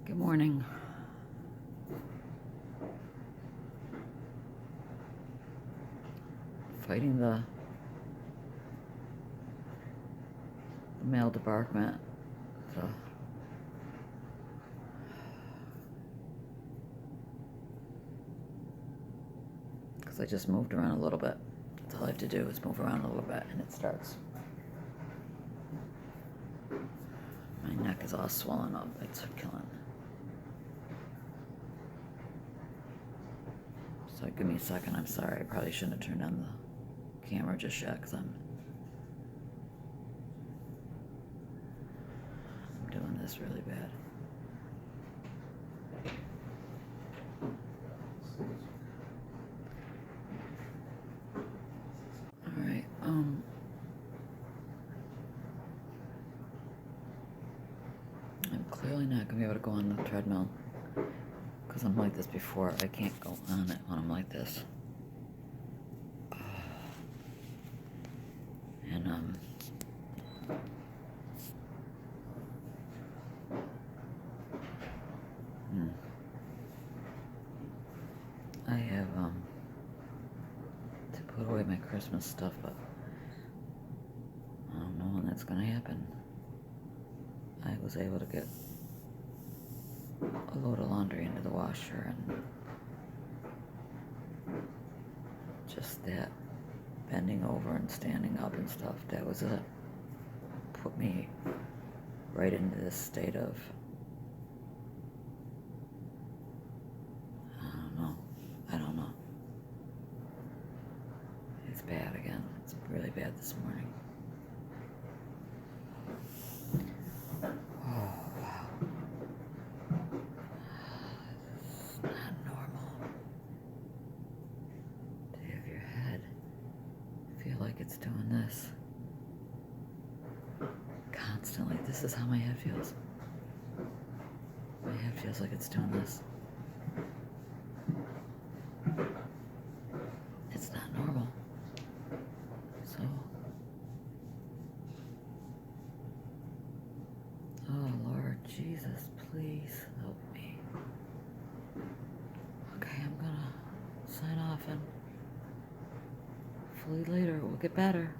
Good morning. Fighting the male debarquement. So because I just moved around a little bit. That's all I have to do is move around a little bit and it starts. My neck is all swollen up. It's killing. So give me a second. I'm sorry. I probably shouldn't have turned on the camera just yet because I'm doing this really bad. All right. I'm clearly not gonna be able to go on the treadmill because I'm like this before. I can't go on it when I'm like this. And I have to put away my Christmas stuff, but I don't know when that's gonna happen. I was able to get a load of laundry into the washer, and just that bending over and standing up and stuff, that was it. Put me right into this state of, I don't know. It's bad again. It's really bad this morning. Oh, wow. It's not normal to have your head feel like it's doing this constantly. This is how my head feels. My head feels like it's doing this. It's not normal. So, oh Lord Jesus, please help me. Okay, I'm gonna sign off, and hopefully later it will get better.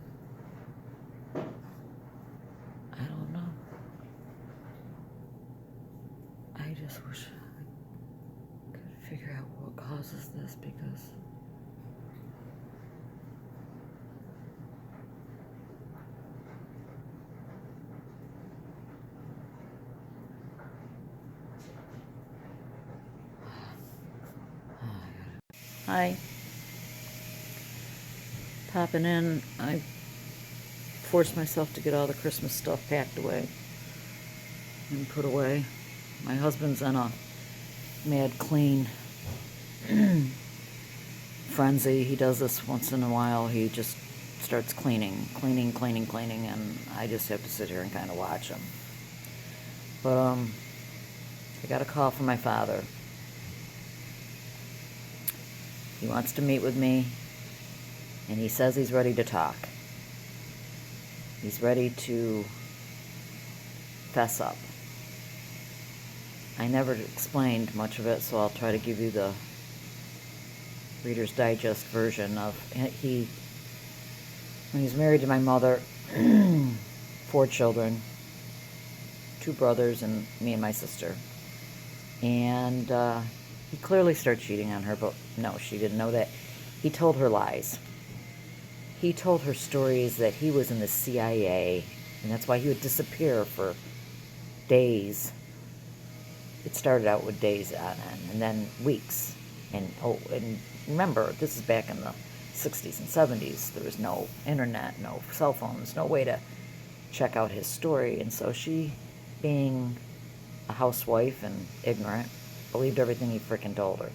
I don't know. I just wish I could figure out what causes this, because hi. Popping in. I forced myself to get all the Christmas stuff packed away and put away. My husband's on a mad clean frenzy. He does this once in a while. He just starts cleaning, and I just have to sit here and kind of watch him. But I got a call from my father. He wants to meet with me, and he says he's ready to talk. He's ready to fess up. I never explained much of it, so I'll try to give you the Reader's Digest version of when he was married to my mother, 4 children, 2 brothers, and me and my sister. And he clearly started cheating on her, but no, she didn't know that. He told her lies. He told her stories that he was in the CIA, and that's why he would disappear for days. It started out with days on end, and then weeks. And remember, this is back in the 60s and 70s. There was no internet, no cell phones, no way to check out his story. And so she, being a housewife and ignorant, believed everything he frickin' told her.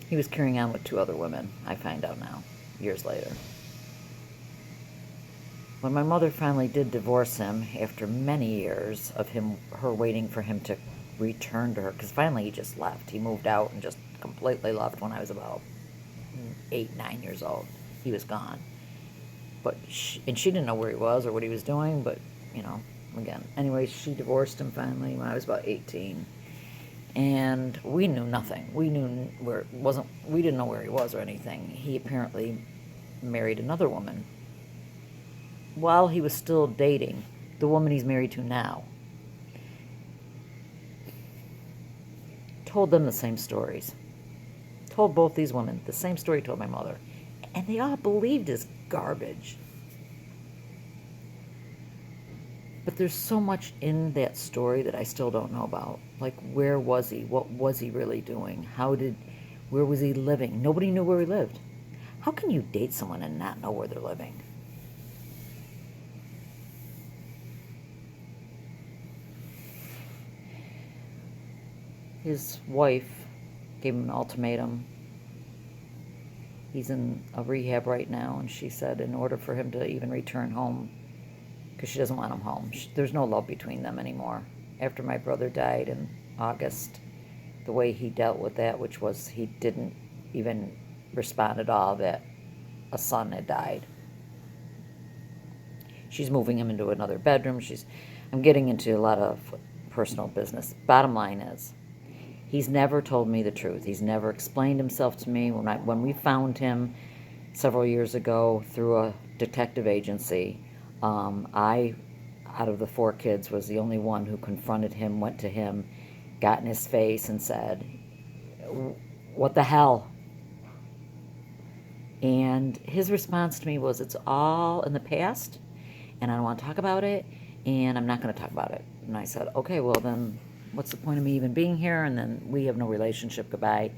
He was carrying on with 2 other women, I find out now, years later. When my mother finally did divorce him, after many years of her waiting for him to return to her, because finally he just left. He moved out and just completely left when I was about 8, 9 years old. He was gone. But she didn't know where he was or what he was doing, but, you know, again. Anyway, she divorced him finally when I was about 18. And we knew nothing. We didn't know where he was or anything. He apparently married another woman while he was still dating the woman he's married to now. Told them the same stories. Told both these women the same story he told my mother. And they all believed his garbage. But there's so much in that story that I still don't know about. Like, where was he? What was he really doing? Where was he living? Nobody knew where he lived. How can you date someone and not know where they're living? His wife gave him an ultimatum. He's in a rehab right now, and she said in order for him to even return home, because she doesn't want him home, there's no love between them anymore. After my brother died in August, the way he dealt with that, which was he didn't even respond at all that a son had died. She's moving him into another bedroom. I'm getting into a lot of personal business. Bottom line is, he's never told me the truth. He's never explained himself to me. When we found him several years ago through a detective agency, I, out of the 4 kids, was the only one who confronted him, went to him, got in his face and said, "What the hell?" And his response to me was, "It's all in the past, and I don't want to talk about it, and I'm not going to talk about it." And I said, "Okay, well then, what's the point of me even being here? And then we have no relationship, goodbye."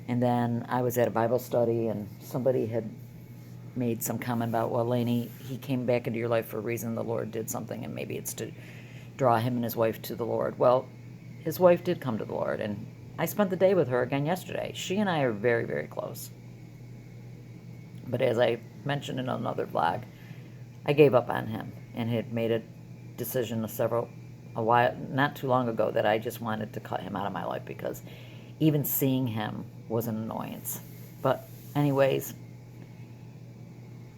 And then I was at a Bible study, and somebody had made some comment about, "Well, Lainey, he came back into your life for a reason. The Lord did something, and maybe it's to draw him and his wife to the Lord." Well, his wife did come to the Lord, and I spent the day with her again yesterday. She and I are very, very close. But as I mentioned in another vlog, I gave up on him and had made a decision not too long ago, that I just wanted to cut him out of my life because even seeing him was an annoyance. But anyways,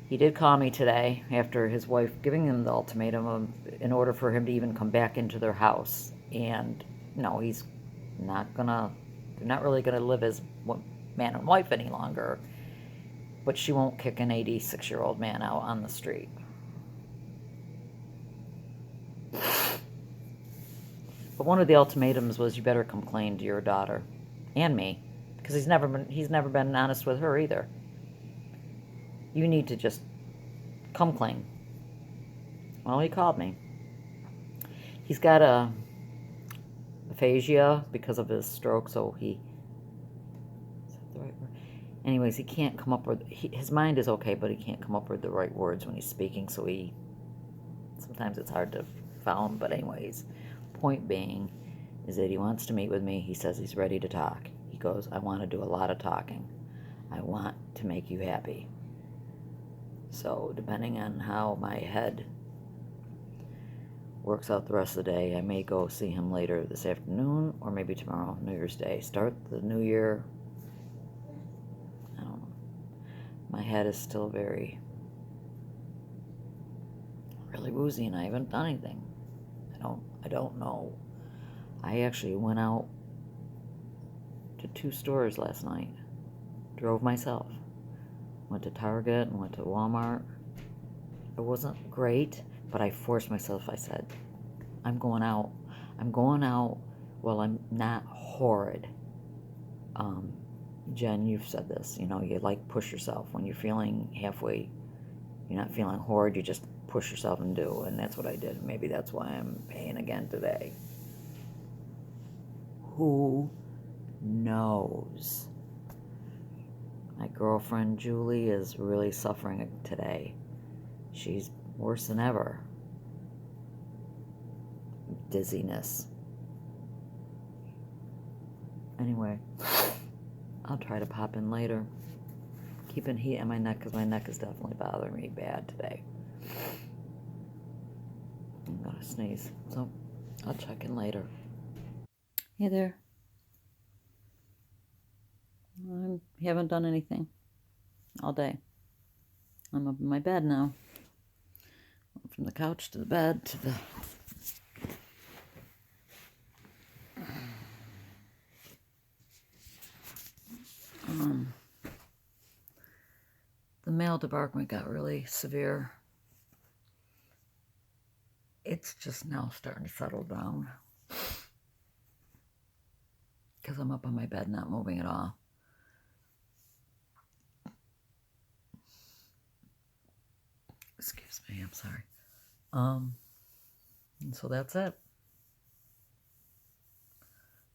he did call me today after his wife giving him the ultimatum in order for him to even come back into their house. And no, they're not really gonna live as man and wife any longer. But she won't kick an 86-year-old man out on the street. But one of the ultimatums was, you better come clean to your daughter and me, because he's never been honest with her either. You need to just come clean. Well, he called me. He's got aphasia because of his stroke, so is that the right word? Anyways, he can't come up with, his mind is okay, but he can't come up with the right words when he's speaking, so sometimes it's hard to follow him. But anyways, point being is that he wants to meet with me. He says he's ready to talk. He goes, "I want to do a lot of talking. I want to make you happy." So depending on how my head works out the rest of the day, I may go see him later this afternoon, or maybe tomorrow, New Year's Day. Start the new year. I don't know. My head is still really woozy, and I haven't done anything. I don't know. I actually went out to 2 stores last night. Drove myself. Went to Target and went to Walmart. It wasn't great, but I forced myself. I said, I'm going out. I'm going out while I'm not horrid. Jen, you've said this. You push yourself. When you're feeling halfway, you're not feeling horrid, you just push yourself and do. And that's what I did. Maybe that's why I'm paying again today. Who knows? My girlfriend Julie is really suffering today. She's worse than ever. Dizziness. Anyway, I'll try to pop in later. Keeping heat on my neck, because my neck is definitely bothering me bad today. I'm gonna sneeze, so I'll check in later. Hey there. I haven't done anything all day. I'm up in my bed now. Went from the couch to the bed to the male debarquement got really severe. It's just now starting to settle down. Because I'm up on my bed not moving at all. Excuse me, I'm sorry. And so that's it.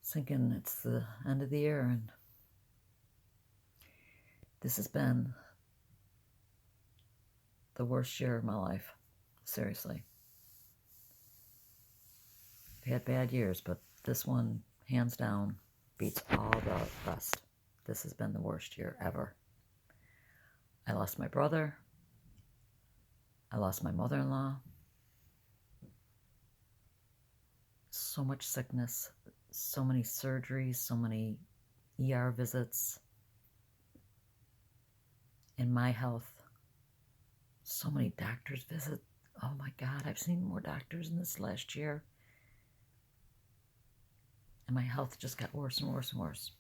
Thinking it's the end of the year, and this has been the worst year of my life. Seriously. I've had bad years, but this one, hands down, beats all the rest. This has been the worst year ever. I lost my brother. I lost my mother-in-law. So much sickness, so many surgeries, so many ER visits. In my health, so many doctor's visits. Oh my God, I've seen more doctors in this last year. And my health just got worse and worse and worse.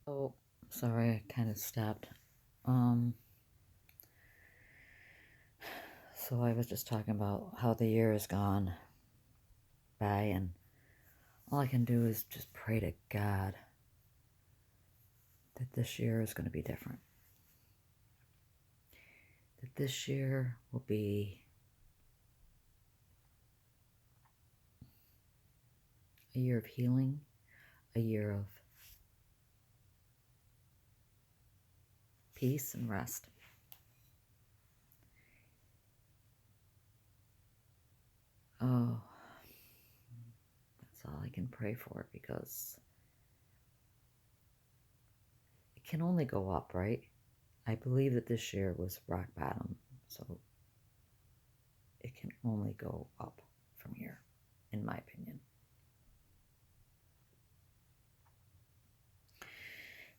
Oh, sorry, I kind of stopped. So I was just talking about how the year has gone by, and all I can do is just pray to God that this year is going to be different. That this year will be a year of healing, a year of peace and rest. Oh, that's all I can pray for, because it can only go up, right? I believe that this year was rock bottom, so it can only go up from here, in my opinion.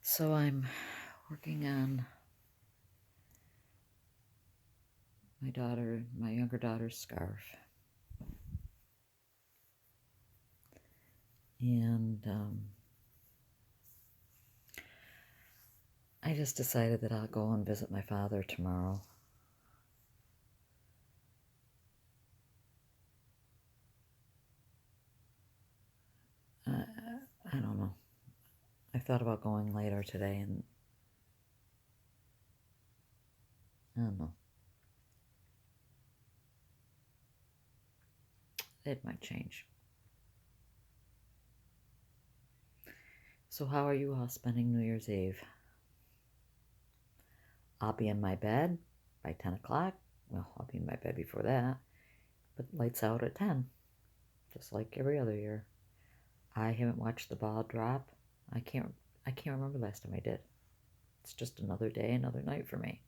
So I'm working on my younger daughter's scarf. And I just decided that I'll go and visit my father tomorrow. I don't know. I thought about going later today, and I don't know. It might change. So how are you all spending New Year's Eve? I'll be in my bed by 10 o'clock. Well, I'll be in my bed before that. But lights out at 10. Just like every other year. I haven't watched the ball drop. I can't remember the last time I did. It's just another day, another night for me.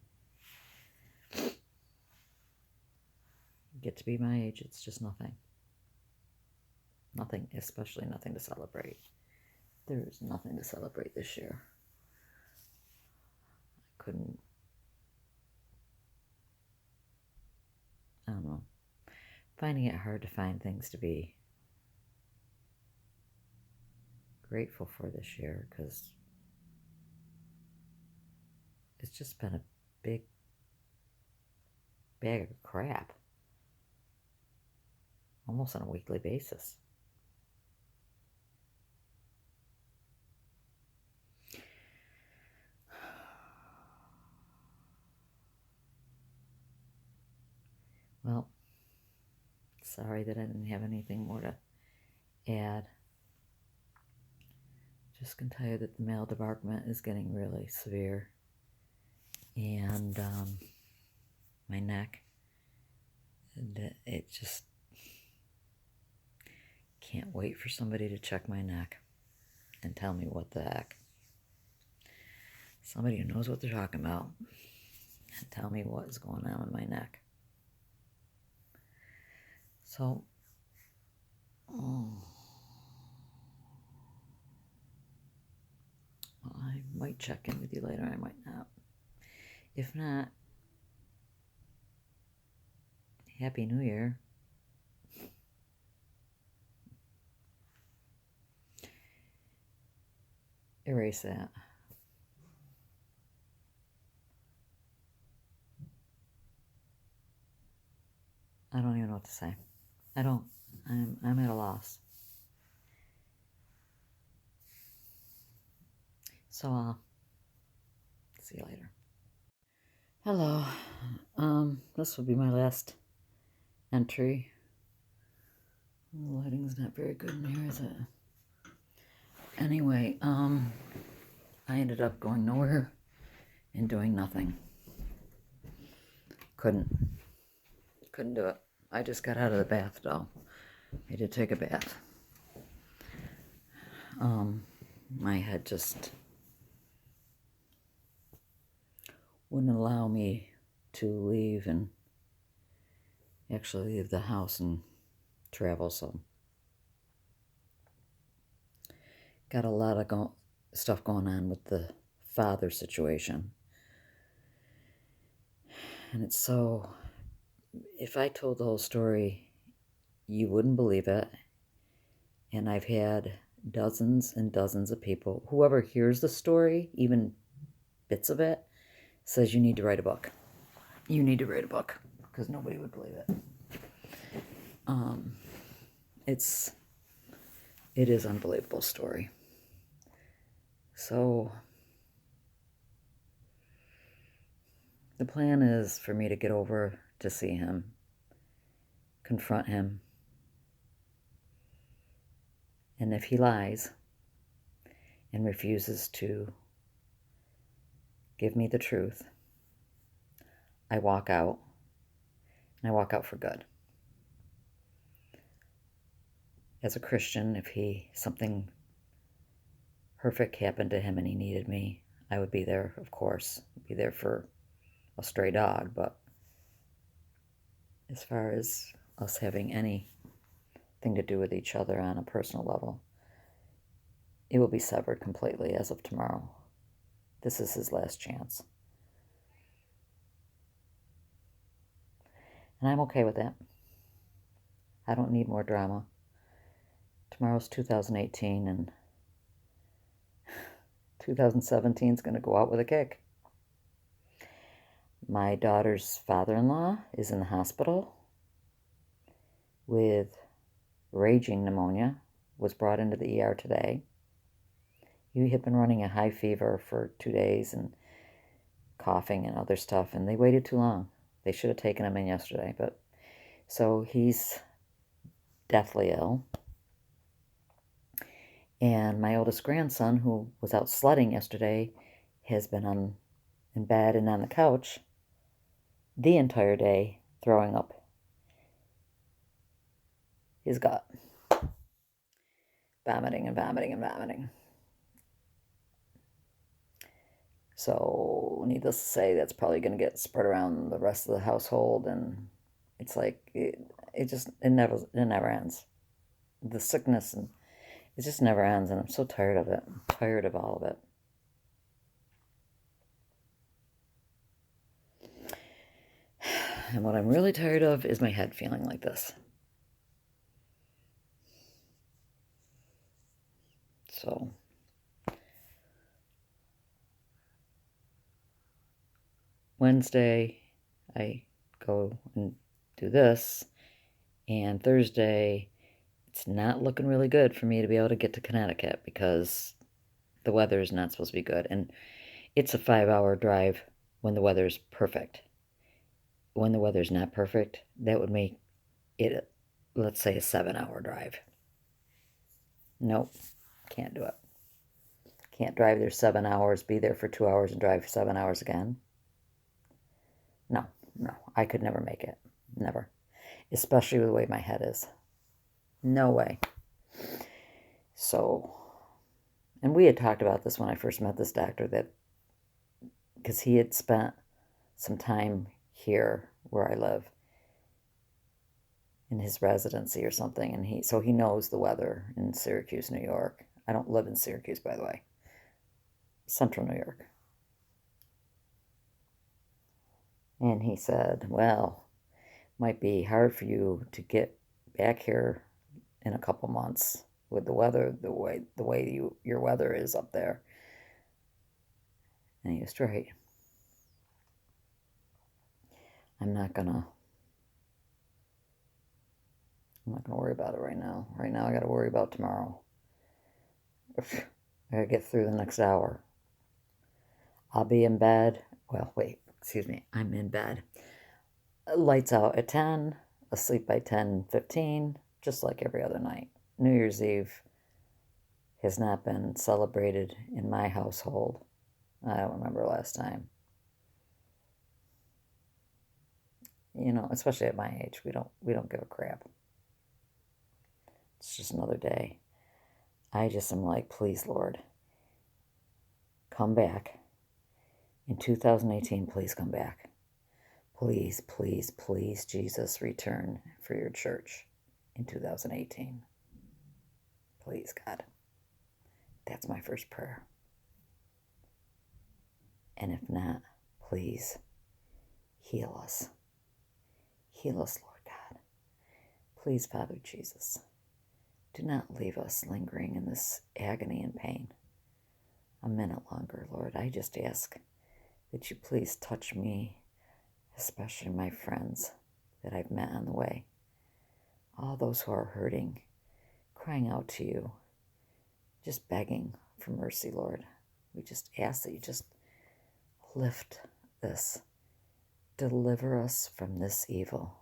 Get to be my age, it's just nothing. Nothing, especially nothing to celebrate. There's nothing to celebrate this year. I don't know. Finding it hard to find things to be grateful for this year, because it's just been a big bag of crap, almost on a weekly basis. Well, sorry that I didn't have anything more to add. Just can tell you that the male debarquement is getting really severe. And my neck, and it just can't wait for somebody to check my neck and tell me what the heck. Somebody who knows what they're talking about, and tell me what is going on with my neck. So, I might check in with you later, I might not. If not, Happy New Year. erase that. I don't even know what to say. I'm at a loss. So I'll see you later. Hello. This will be my last entry. The lighting's not very good in here, is it? Anyway, I ended up going nowhere and doing nothing. Couldn't do it. I just got out of the bath though. I did take a bath. My head just wouldn't allow me to leave and actually leave the house and travel, so got a lot of stuff going on with the father situation. And it's so, if I told the whole story, you wouldn't believe it. And I've had dozens and dozens of people, whoever hears the story, even bits of it, says you need to write a book. You need to write a book, because nobody would believe it. It is an unbelievable story. So the plan is for me to get over to see him, confront him, and if he lies and refuses to give me the truth, I walk out, and I walk out for good. As a Christian, if something horrific happened to him and he needed me, I would be there, of course. Be there for a stray dog, but as far as us having anything to do with each other on a personal level, it will be severed completely as of tomorrow. This is his last chance. And I'm okay with that. I don't need more drama. Tomorrow's 2018, and 2017 is going to go out with a kick. My daughter's father-in-law is in the hospital with raging pneumonia, was brought into the ER today. He had been running a high fever for 2 days and coughing and other stuff, and they waited too long. They should have taken him in yesterday, but so he's deathly ill. And my oldest grandson, who was out sledding yesterday, has been in bed and on the couch the entire day, throwing up his gut. Vomiting and vomiting and vomiting. So, needless to say, that's probably going to get spread around the rest of the household, and it's like, it never ends. The sickness, and it just never ends, and I'm so tired of it. I'm tired of all of it. And what I'm really tired of is my head feeling like this. So, Wednesday, I go and do this, and Thursday, it's not looking really good for me to be able to get to Connecticut because the weather is not supposed to be good, and it's a 5-hour drive when the weather's perfect. When the weather's not perfect, that would make it, let's say, a 7-hour drive. Nope, can't do it. Can't drive there 7 hours, be there for 2 hours, and drive 7 hours again. No, I could never make it. Never. Especially with the way my head is. No way. So, and we had talked about this when I first met this doctor, that because he had spent some time here where I live in his residency or something, and he knows the weather in Syracuse, New York. I don't live in Syracuse, by the way. Central New York. And he said, well, might be hard for you to get back here in a couple months with the weather, the way your weather is up there. And he was straight. I'm not gonna worry about it right now. Right now I gotta worry about tomorrow. I gotta get through the next hour. I'll be in bed. Well, wait, excuse me. I'm in bed. Lights out at 10, asleep by 10:15, just like every other night. New Year's Eve has not been celebrated in my household. I don't remember last time. You know, especially at my age, we don't give a crap. It's just another day. I just am like, please, Lord, come back. In 2018, please come back. Please, please, please, Jesus, return for your church in 2018. Please, God. That's my first prayer. And if not, please heal us. Heal us, Lord God. Please, Father Jesus, do not leave us lingering in this agony and pain a minute longer, Lord. I just ask that you please touch me, especially my friends that I've met on the way, all those who are hurting, crying out to you, just begging for mercy, Lord. We just ask that you just lift this. Deliver us from this evil.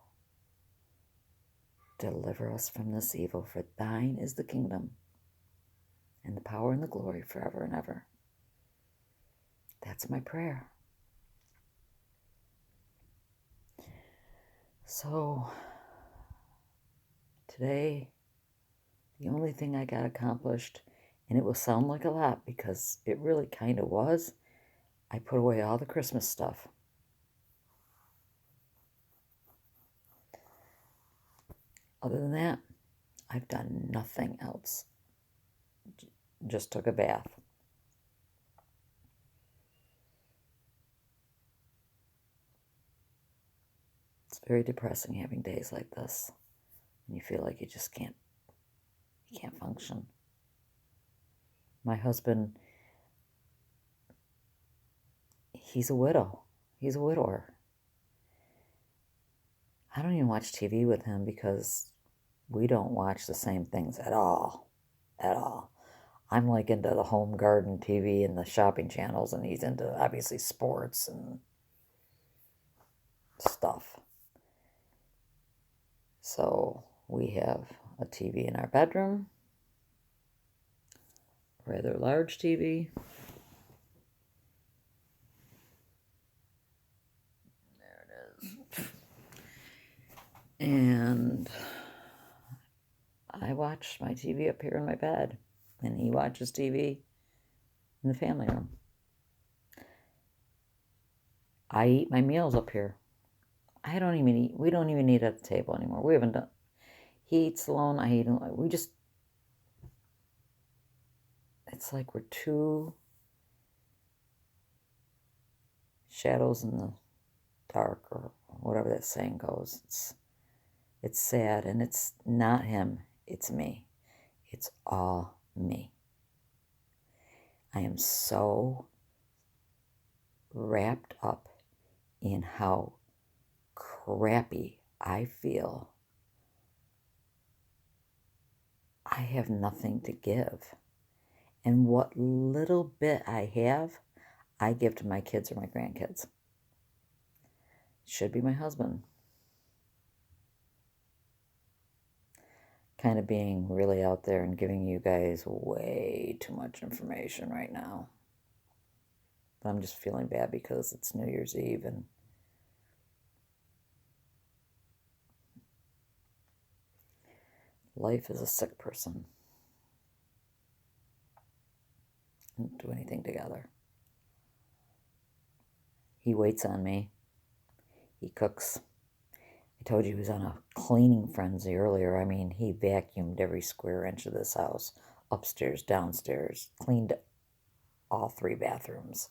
Deliver us from this evil, for thine is the kingdom and the power and the glory forever and ever. That's my prayer. So, today, the only thing I got accomplished, and it will sound like a lot because it really kind of was, I put away all the Christmas stuff. Other than that, I've done nothing else. Just took a bath. It's very depressing having days like this. And you feel like you just can't function. My husband, he's a widow. He's a widower. I don't even watch TV with him because we don't watch the same things at all. At all. I'm like into the home garden TV and the shopping channels, and he's into obviously sports and stuff. So we have a TV in our bedroom, a rather large TV. There it is. And I watch my TV up here in my bed, and he watches TV in the family room. I eat my meals up here. We don't even eat at the table anymore. We haven't done, he eats alone, I eat alone. It's like we're two shadows in the dark, or whatever that saying goes. It's sad, and it's not him, it's me. It's all me. I am so wrapped up in how crappy I feel. I have nothing to give. And what little bit I have, I give to my kids or my grandkids. Should be my husband. Kind of being really out there and giving you guys way too much information right now. But I'm just feeling bad because it's New Year's Eve, and life is a sick person. Don't do anything together. He waits on me. He cooks. I told you he was on a cleaning frenzy earlier. I mean, he vacuumed every square inch of this house, upstairs, downstairs, cleaned all 3 bathrooms,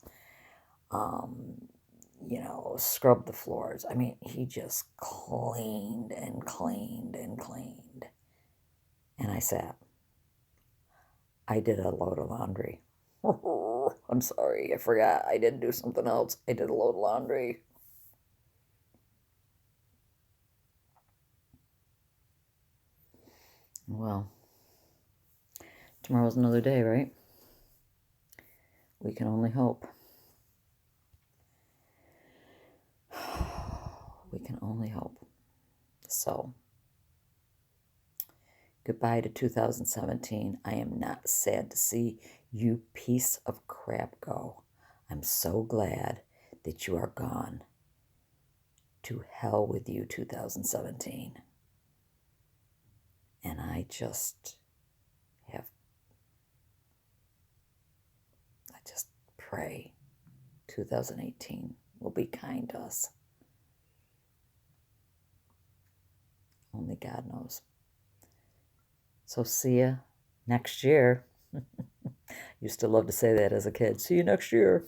scrubbed the floors. I mean, he just cleaned and cleaned and cleaned. And I sat. I did a load of laundry. I'm sorry, I forgot. I didn't do something else. I did a load of laundry. Well, tomorrow's another day, right? We can only hope. We can only hope. So, goodbye to 2017. I am not sad to see you piece of crap go. I'm so glad that you are gone. To hell with you, 2017. And I just pray 2018 will be kind to us. Only God knows. So see ya next year. Used to love to say that as a kid. See you next year.